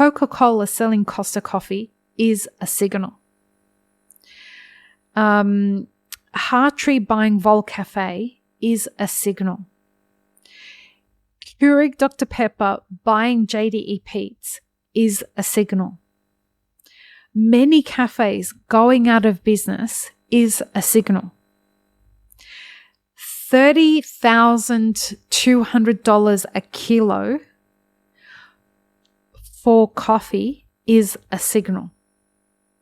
Coca-Cola selling Costa coffee is a signal. Hartree buying Vol Cafe is a signal. Keurig Dr. Pepper buying JDE Pete's is a signal. Many cafes going out of business is a signal. $30,200 a kilo for coffee is a signal.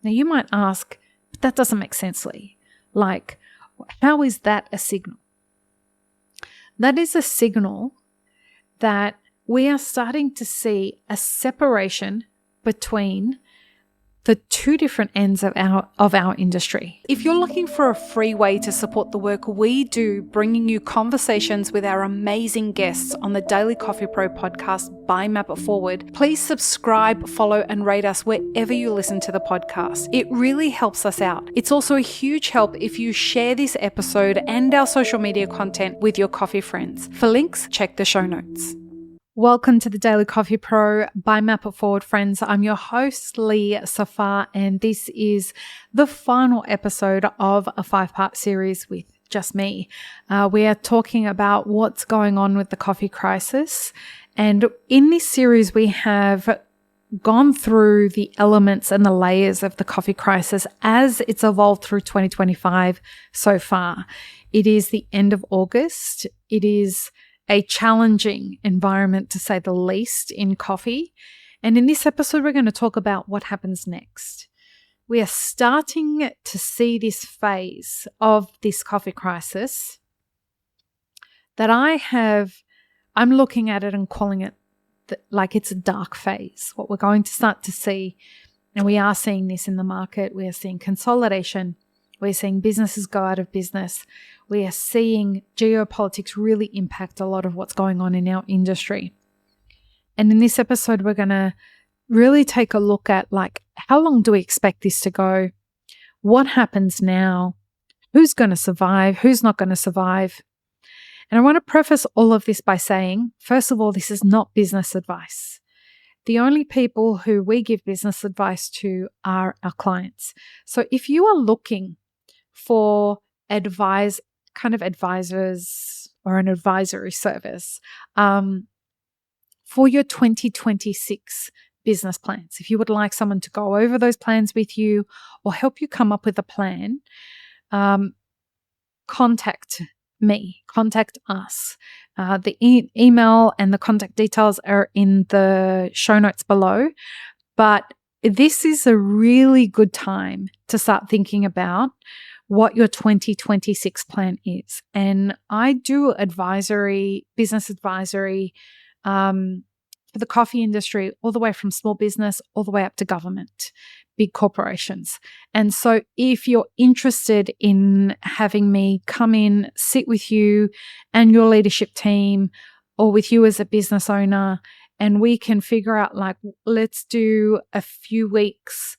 Now you might ask, but that doesn't make sense, Lee. Like, how is that a signal? That is a signal that we are starting to see a separation between the two different ends of our industry. If you're looking for a free way to support the work we do, bringing you conversations with our amazing guests on the Daily Coffee Pro podcast by Map It Forward, please subscribe, follow, and rate us wherever you listen to the podcast. It really helps us out. It's also a huge help if you share this episode and our social media content with your coffee friends. For links, check the show notes. Welcome to the Daily Coffee Pro by Map It Forward, friends. I'm your host, Lee Safar, and this is the final episode of a 5-part series with just me. We are talking about what's going on with the coffee crisis. And in this series, we have gone through the elements and the layers of the coffee crisis as it's evolved through 2025 so far. It is the end of August. It is a challenging environment, to say the least, in coffee. And in this episode, we're going to talk about what happens next. We are starting to see this phase of this coffee crisis that I'm looking at it and calling it like it's a dark phase. What we're going to start to see, and we are seeing this in the market, we are seeing consolidation. We're seeing businesses go out of business. We are seeing geopolitics really impact a lot of what's going on in our industry. And in this episode, we're going to really take a look at, like, how long do we expect this to go? What happens now? Who's going to survive? Who's not going to survive? And I want to preface all of this by saying, first of all, this is not business advice. The only people who we give business advice to are our clients. So if you are looking for advisors or an advisory service for your 2026 business plans, if you would like someone to go over those plans with you or help you come up with a plan, contact me, contact us. The email and the contact details are in the show notes below. But this is a really good time to start thinking about what your 2026 plan is. And I do business advisory for the coffee industry, all the way from small business, all the way up to government, big corporations. And so if you're interested in having me come in, sit with you and your leadership team, or with you as a business owner, and we can figure out, like, let's do a few weeks,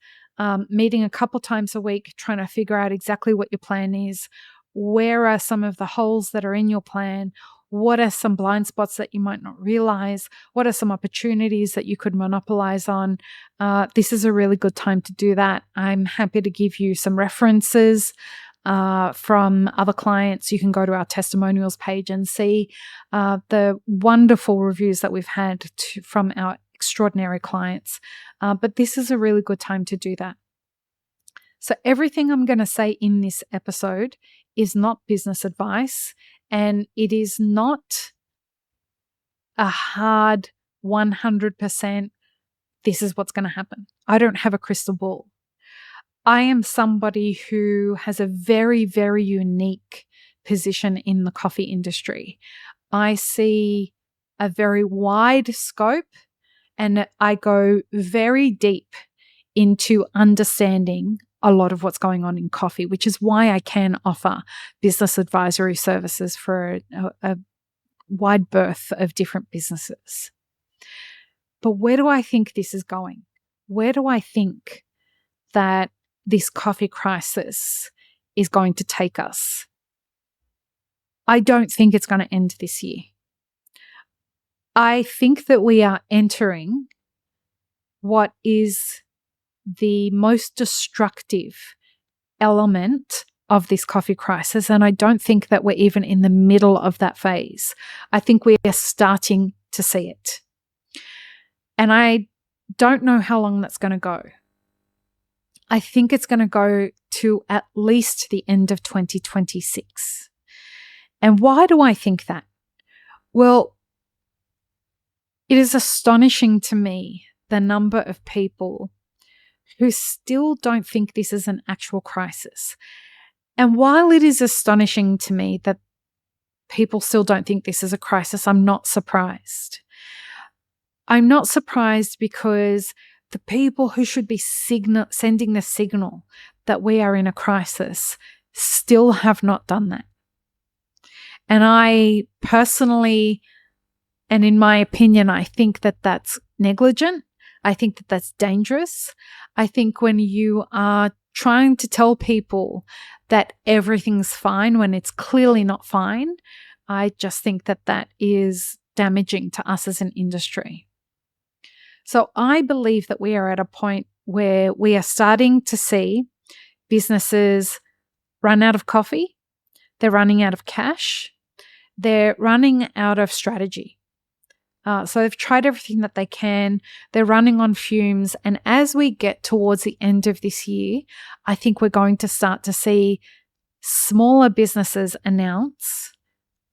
meeting a couple times a week, trying to figure out exactly what your plan is. Where are some of the holes that are in your plan? What are some blind spots that you might not realize? What are some opportunities that you could monopolize on? This is a really good time to do that. I'm happy to give you some references from other clients. You can go to our testimonials page and see the wonderful reviews that we've had from our extraordinary clients. But this is a really good time to do that. So everything I'm going to say in this episode is not business advice, and it is not a hard 100% this is what's going to happen. I don't have a crystal ball. I am somebody who has a very, very unique position in the coffee industry. I see a very wide scope, and I go very deep into understanding a lot of what's going on in coffee, which is why I can offer business advisory services for a wide berth of different businesses. But where do I think this is going? Where do I think that this coffee crisis is going to take us? I don't think it's going to end this year. I think that we are entering what is the most destructive element of this coffee crisis. And I don't think that we're even in the middle of that phase. I think we are starting to see it. And I don't know how long that's going to go. I think it's going to go to at least the end of 2026. And why do I think that? Well, it is astonishing to me the number of people who still don't think this is an actual crisis. And while it is astonishing to me that people still don't think this is a crisis, I'm not surprised. I'm not surprised because the people who should be sending the signal that we are in a crisis still have not done that. And I personally, and in my opinion, I think that that's negligent. I think that that's dangerous. I think when you are trying to tell people that everything's fine when it's clearly not fine, I just think that that is damaging to us as an industry. So I believe that we are at a point where we are starting to see businesses run out of coffee, they're running out of cash, they're running out of strategy. So they've tried everything that they can. They're running on fumes. And as we get towards the end of this year, I think we're going to start to see smaller businesses announce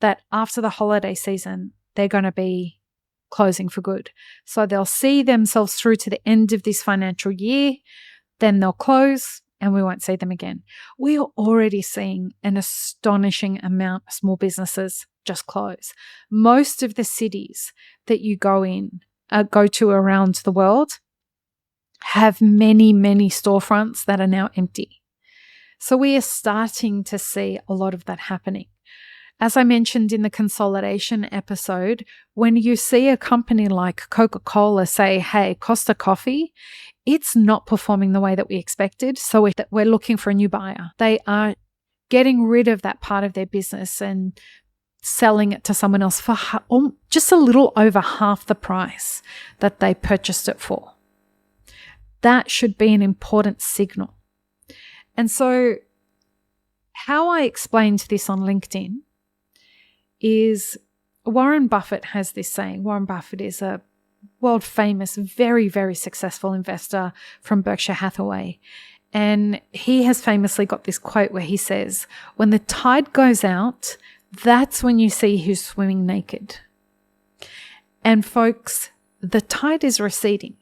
that after the holiday season, they're going to be closing for good. So they'll see themselves through to the end of this financial year, then they'll close and we won't see them again. We are already seeing an astonishing amount of small businesses just close. Most of the cities that you go to around the world have many, many storefronts that are now empty. So we are starting to see a lot of that happening. As I mentioned in the consolidation episode, when you see a company like Coca-Cola say, hey, Costa Coffee, it's not performing the way that we expected, so we're looking for a new buyer. They are getting rid of that part of their business and selling it to someone else for just a little over half the price that they purchased it for. That should be an important signal. And so how I explained this on LinkedIn is Warren Buffett has this saying. Warren Buffett is a world famous, very, very successful investor from Berkshire Hathaway. And he has famously got this quote where he says, when the tide goes out, that's when you see who's swimming naked. And folks, the tide is receding.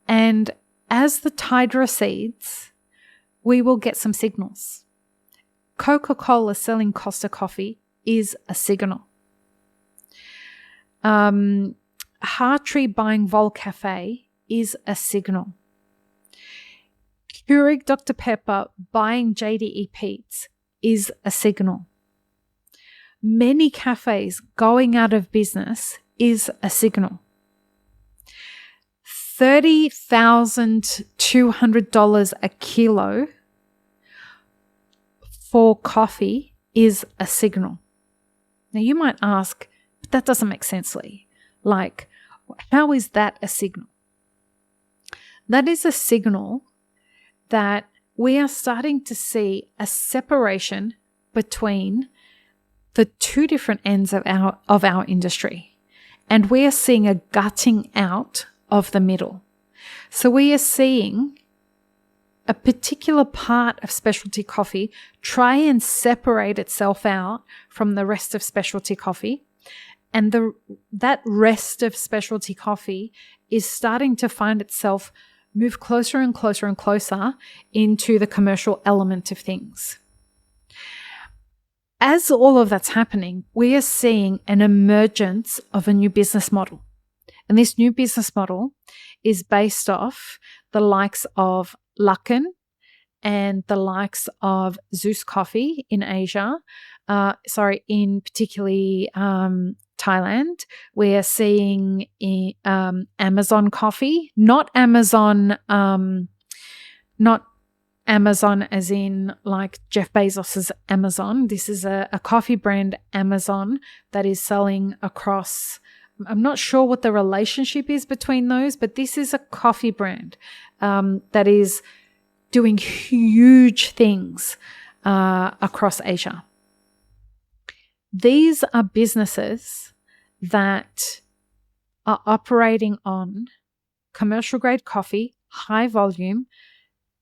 And as the tide recedes, we will get some signals. Coca-Cola selling Costa Coffee is a signal. Hartree buying Vol Cafe is a signal. Keurig Dr. Pepper buying JDE Pete's is a signal. Many cafes going out of business is a signal. $30,200 a kilo for coffee is a signal. Now you might ask, but that doesn't make sense, Lee. Like, how is that a signal? That is a signal that we are starting to see a separation between the two different ends of our industry. And we are seeing a gutting out of the middle. So we are seeing a particular part of specialty coffee try and separate itself out from the rest of specialty coffee. And that rest of specialty coffee is starting to find itself move closer and closer and closer into the commercial element of things. As all of that's happening, we are seeing an emergence of a new business model. And this new business model is based off the likes of Luckin and the likes of Zeus Coffee in Asia, in particularly Thailand. We are seeing Amazon Coffee, not Amazon as in like Jeff Bezos's Amazon. This is a coffee brand, Amazon, that is selling across I'm not sure what the relationship is between those, but this is a coffee brand that is doing huge things across Asia. These are businesses that are operating on commercial grade coffee, high volume,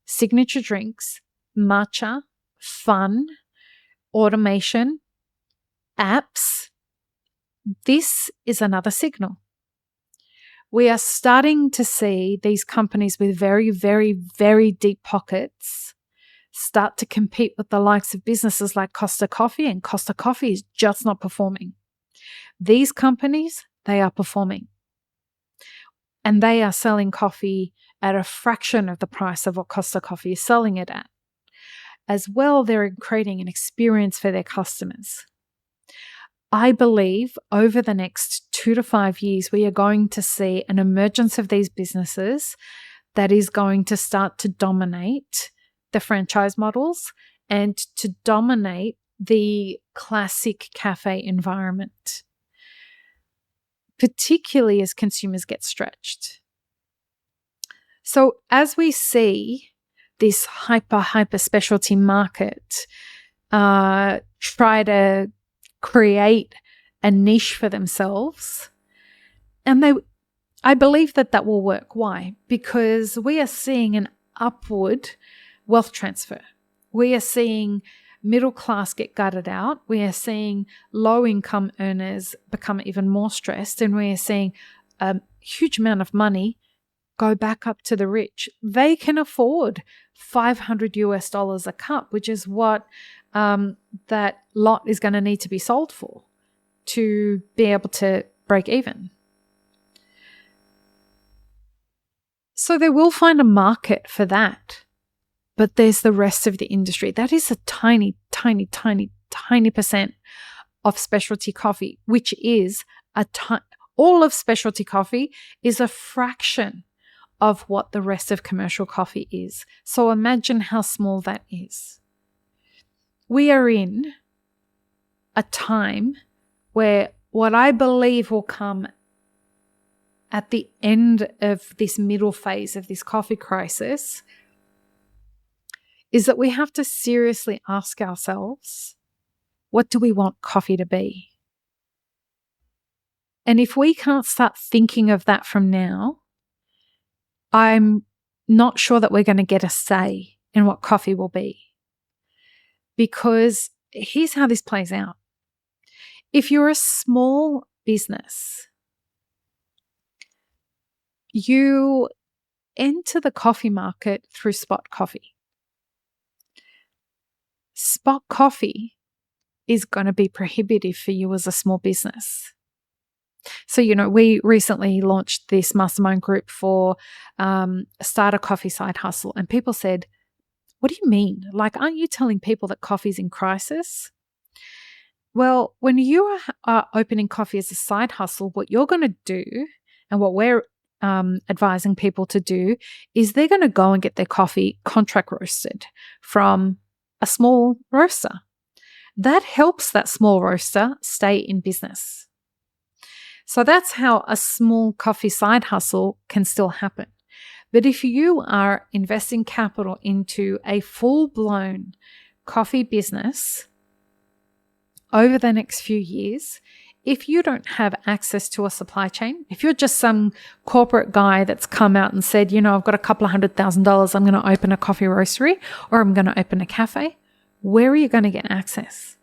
signature drinks, matcha, fun, automation, apps. This is another signal. We are starting to see these companies with very, very, very deep pockets start to compete with the likes of businesses like Costa Coffee, and Costa Coffee is just not performing. These companies, they are performing. And they are selling coffee at a fraction of the price of what Costa Coffee is selling it at. As well, they're creating an experience for their customers. I believe over the next 2 to 5 years, we are going to see an emergence of these businesses that is going to start to dominate the franchise models and to dominate the classic cafe environment, particularly as consumers get stretched. So as we see this hyper specialty market try to create a niche for themselves, and I believe that will work. Why? Because we are seeing an upward wealth transfer. We are seeing middle class get gutted out. We are seeing low income earners become even more stressed, and we are seeing a huge amount of money go back up to the rich. They can afford $500 a cup, which is what that lot is going to need to be sold for to be able to break even. So they will find a market for that. But there's the rest of the industry. That is a tiny, tiny, tiny, tiny percent of specialty coffee, which is all of specialty coffee is a fraction of what the rest of commercial coffee is. So imagine how small that is. We are in a time where what I believe will come at the end of this middle phase of this coffee crisis is that we have to seriously ask ourselves, what do we want coffee to be? And if we can't start thinking of that from now, I'm not sure that we're going to get a say in what coffee will be. Because here's how this plays out. If you're a small business, you enter the coffee market through spot coffee. Spot coffee is going to be prohibitive for you as a small business. So, we recently launched this mastermind group for start a coffee side hustle. And people said, what do you mean? Like, aren't you telling people that coffee's in crisis? Well, when you are opening coffee as a side hustle, what you're going to do and what we're advising people to do is they're going to go and get their coffee contract roasted from a small roaster. That helps that small roaster stay in business. So that's how a small coffee side hustle can still happen. But if you are investing capital into a full-blown coffee business over the next few years, if you don't have access to a supply chain, if you're just some corporate guy that's come out and said, I've got a couple of $100,000, I'm going to open a coffee roastery or I'm going to open a cafe, where are you going to get access?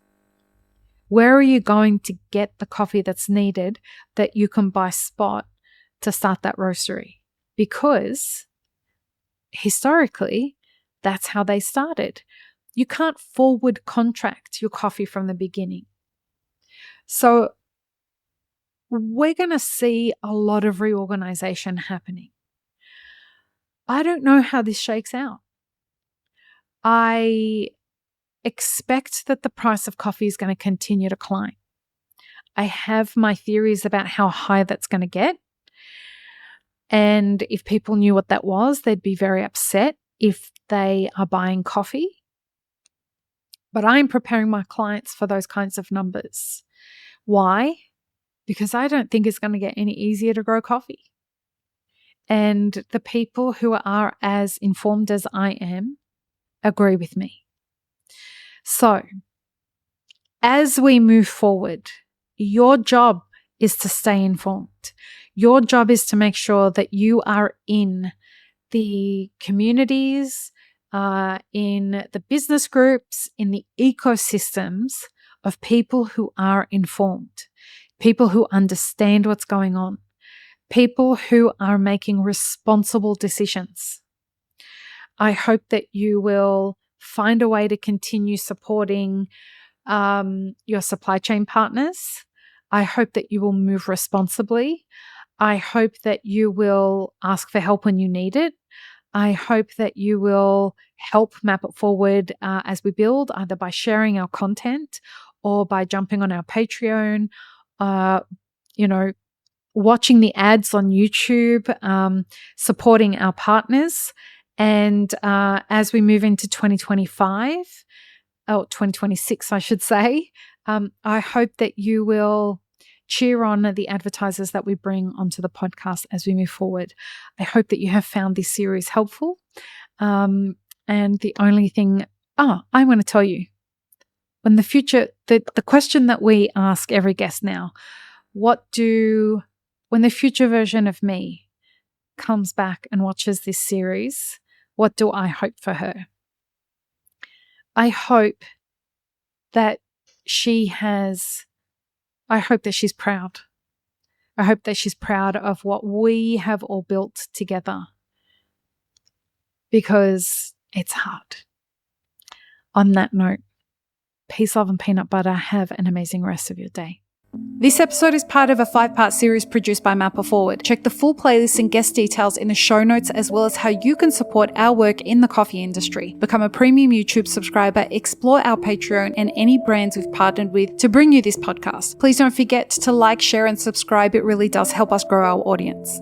Where are you going to get the coffee that's needed that you can buy spot to start that roastery? Because historically, that's how they started. You can't forward contract your coffee from the beginning. So we're going to see a lot of reorganization happening. I don't know how this shakes out. I expect that the price of coffee is going to continue to climb. I have my theories about how high that's going to get. And if people knew what that was, they'd be very upset if they are buying coffee. But I'm preparing my clients for those kinds of numbers. Why? because I don't think it's going to get any easier to grow coffee. And the people who are as informed as I am agree with me. So, as we move forward, your job is to stay informed. Your job is to make sure that you are in the communities, in the business groups, in the ecosystems of people who are informed, people who understand what's going on, people who are making responsible decisions. I hope that you will find a way to continue supporting your supply chain partners. I hope that you will move responsibly. I hope that you will ask for help when you need it. I hope that you will help map it forward as we build, either by sharing our content or by jumping on our Patreon, watching the ads on YouTube, supporting our partners. And as we move into 2026, I should say, I hope that you will cheer on the advertisers that we bring onto the podcast as we move forward. I hope that you have found this series helpful. And the only thing, I want to tell you, when the question that we ask every guest now, when the future version of me comes back and watches this series, what do I hope for her? I hope that she's proud. I hope that she's proud of what we have all built together, because it's hard. On that note, peace, love, and peanut butter. Have an amazing rest of your day. This episode is part of a 5-part series produced by Mapper Forward. Check the full playlist and guest details in the show notes, as well as how you can support our work in the coffee industry. Become a premium YouTube subscriber, explore our Patreon and any brands we've partnered with to bring you this podcast. Please don't forget to like, share, and subscribe. It really does help us grow our audience.